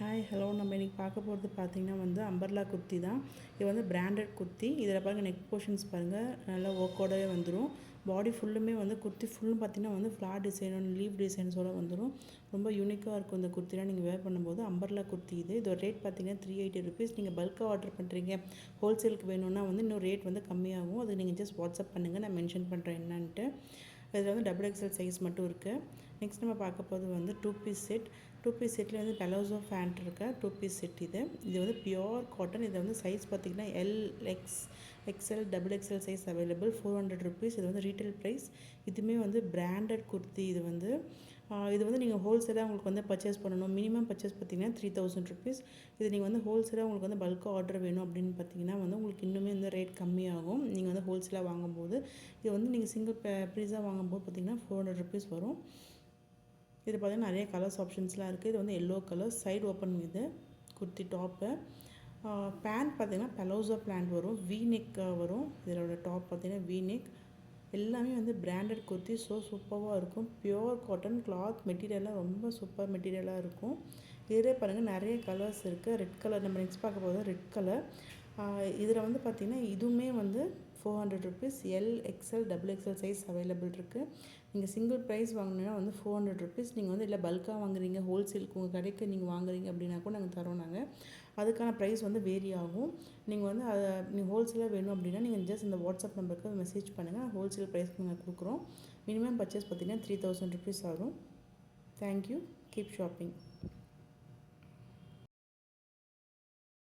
Hi hello நம்ம இன்றைக்கி பார்க்க போகிறது பார்த்திங்கன்னா வந்து அம்பர்லா குர்த்தி தான். இது வந்து பிராண்டட் குர்த்தி. இதில் பாருங்கள் நெக் போர்ஷன்ஸ் பாருங்கள் நல்லா ஒர்க்கோடவே வந்துடும். பாடி ஃபுல்லுமே வந்து குர்த்தி ஃபுல்லும் பார்த்திங்கன்னா வந்து ஃப்ளார் டிசைன் லீவ் டிசைன்ஸோடு வந்துடும். ரொம்ப யூனிக்காக இருக்கும் இந்த குர்த்திலாம் நீங்கள் வேர் பண்ணும்போது. அம்பர்லா குர்த்தி இதோட ரேட் பார்த்திங்கன்னா 380 ருபீஸ். நீங்கள் பல்காக ஆர்டர் பண்ணுறீங்க, ஹோல்சேலுக்கு வேணும்னா வந்து இன்னும் ரேட் வந்து கம்மியாகும். அது நீங்கள் ஜஸ்ட் வாட்ஸ்அப் பண்ணுங்கள், நான் மென்ஷன் பண்ணுறேன் என்னன்ட்டு. இதில் வந்து டபுள் எக்ஸல் சைஸ் மட்டும் இருக்குது. நெக்ஸ்ட் நம்ம பார்க்க போகிறது வந்து 2 பீஸ் செட். 2 பீஸ் செட்டில் வந்து பெலோசோ ஃபேண்ட் இருக்க 2 பீஸ் செட் இது வந்து பியோர் காட்டன். இதை வந்து சைஸ் பார்த்திங்கன்னா XL double XL size available. 400 rupees. இது வந்து ரீட்டைல் ப்ரைஸ். இதுவுமே வந்து பிராண்டட் குர்த்தி. இது வந்து நீங்கள் ஹோல்சேலாக உங்களுக்கு வந்து பர்ச்சேஸ் பண்ணணும். மினிமம் பர்ச்சேஸ் பார்த்திங்கன்னா 3000 ருபீஸ். இது நீங்கள் வந்து ஹோல்சேலாக உங்களுக்கு வந்து பல்காக ஆர்டர் வேணும் அப்படின்னு பார்த்தீங்கன்னா வந்து உங்களுக்கு இன்னுமே இந்த ரேட் கம்மியாகும். நீங்கள் வந்து ஹோல்சேலாக வாங்கும்போது இது வந்து நீங்கள் சிங்கிள் பீஸாக வாங்கும்போது பார்த்திங்கன்னா 400 ருபீஸ் வரும். இது பார்த்திங்கன்னா நிறைய கலர்ஸ் ஆப்ஷன்ஸ்லாம் இருக்குது. இது வந்து எல்லோ கலர் சைடு ஓப்பன் இது குர்த்தி டாப்பு. பேண்ட் பார்த்திங்கன்னா பெலோசோ பேண்ட் வரும், வி நெக் வரும். இதோட டாப் பார்த்திங்கன்னா வி நெக். எல்லாமே வந்து பிராண்டட் குர்த்தி. சூப்பராக இருக்கும். பியோர் காட்டன் கிளாத் மெட்டீரியலாக ரொம்ப சூப்பர் மெட்டீரியலாக இருக்கும். இதிலே பாருங்கள் நிறைய கலர்ஸ் இருக்குது. ரெட் கலர் நம்ம நெக்ஸ்ட் பார்க்க போகிறது ரெட் கலர். இதில் வந்து பார்த்திங்கன்னா இதுவுமே வந்து 400 rupees. L XL double XL size available இருக்குது. நீங்கள் சிங்கிள் ப்ரைஸ் வாங்கினீங்கன்னா வந்து 400 ருபீஸ். நீங்கள் வந்து இல்லை பல்காக வாங்குறீங்க, ஹோல்சேலுக்கு உங்கள் கடைக்கு நீங்கள் வாங்குறீங்க அப்படின்னா கூட நாங்கள் தரோம். அதுக்கான ப்ரைஸ் வந்து வேரி ஆகும். நீங்கள் வந்து நீங்கள் ஹோல்சேலாக வேணும் அப்படின்னா நீங்கள் ஜஸ்ட் இந்த வாட்ஸ்அப் நம்பருக்கு மெசேஜ் பண்ணுங்கள். ஹோல்சேல் ப்ரைஸ்க்கு நாங்கள் கொடுக்குறோம். மினிமம் பர்ச்சேஸ் பார்த்திங்கன்னா 3000 ருபீஸ் ஆகும். தேங்க்யூ. Keep shopping.